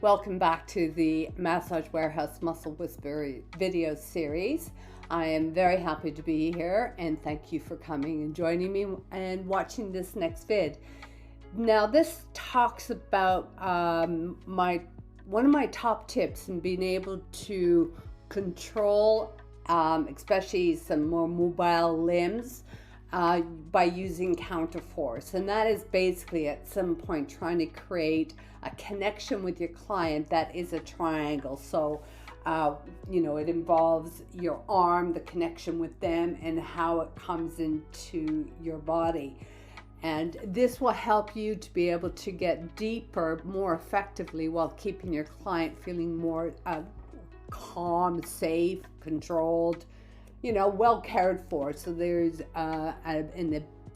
Welcome back to the Massage Warehouse Muscle Whisperer video series. I am very happy to be here and thank you for coming and joining me and watching this next vid. Now this talks about one of my top tips in being able to control especially some more mobile limbs by using Counterforce, and that is basically at some point trying to create a connection with your client that is a triangle. So it involves your arm, the connection with them, and how it comes into your body. And this will help you to be able to get deeper more effectively while keeping your client feeling more calm, safe, controlled, well cared for. So there's a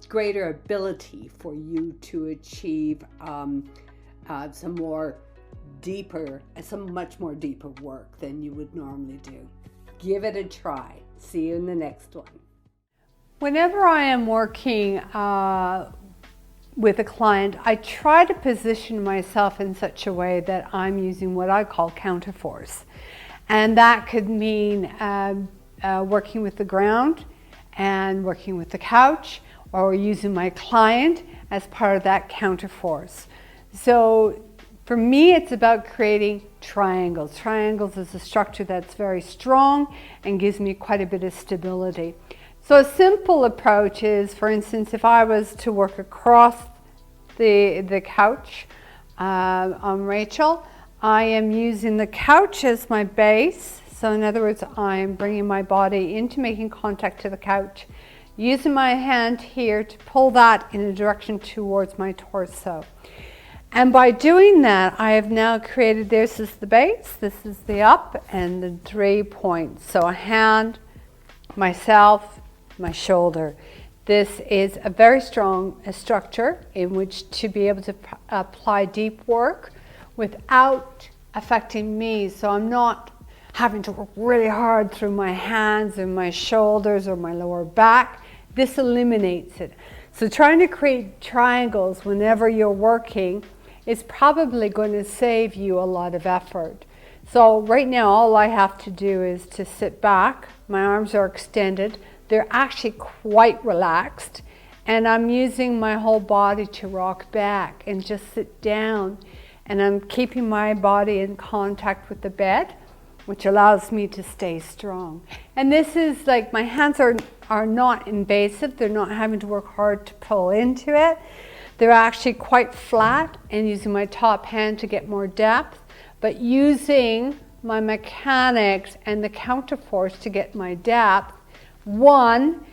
greater ability for you to achieve some much more deeper work than you would normally do. Give it a try. See you in the next one. Whenever I am working with a client, I try to position myself in such a way that I'm using what I call Counterforce. And that could mean working with the ground and working with the couch, or using my client as part of that Counterforce. So for me, it's about creating triangles. Triangles is a structure that's very strong and gives me quite a bit of stability. So a simple approach is, for instance, if I was to work across the couch on Rachel, I am using the couch as my base. So in other words, I'm bringing my body into making contact to the couch, using my hand here to pull that in a direction towards my torso. And by doing that, I have now created, this is the base, this is the up, and the 3 points. So a hand, myself, my shoulder. This is a very strong structure in which to be able to apply deep work without affecting me. So I'm not having to work really hard through my hands and my shoulders or my lower back. This eliminates it. So trying to create triangles whenever you're working is probably going to save you a lot of effort. So right now all I have to do is to sit back. My arms are extended. They're actually quite relaxed, and I'm using my whole body to rock back and just sit down, and I'm keeping my body in contact with the bed, which allows me to stay strong. And this is like, my hands are not invasive. They're not having to work hard to pull into it. They're actually quite flat, and using my top hand to get more depth, but using my mechanics and the Counterforce to get my depth. One,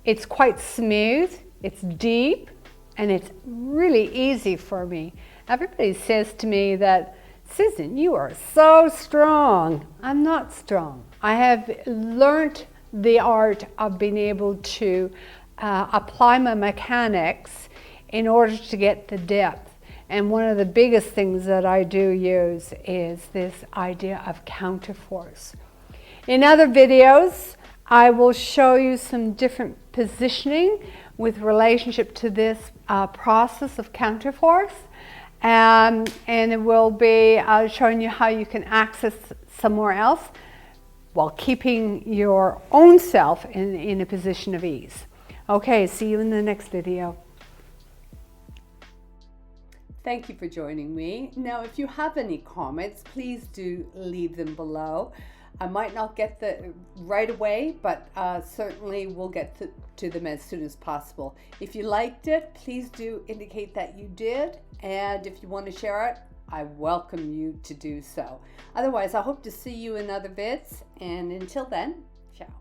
it's quite smooth, it's deep, and it's really easy for me. Everybody says to me that, Susan, you are so strong. I'm not strong. I have learned the art of being able to apply my mechanics in order to get the depth. And one of the biggest things that I do use is this idea of Counterforce. In other videos, I will show you some different positioning with relationship to this process of Counterforce. And it will be showing you how you can access somewhere else while keeping your own self in a position of ease. Okay, see you in the next video. Thank you for joining me. Now, if you have any comments, please do leave them below. I might not get them right away, but certainly we'll get to them as soon as possible. If you liked it, please do indicate that you did. And if you want to share it, I welcome you to do so. Otherwise, I hope to see you in other vids. And until then, ciao.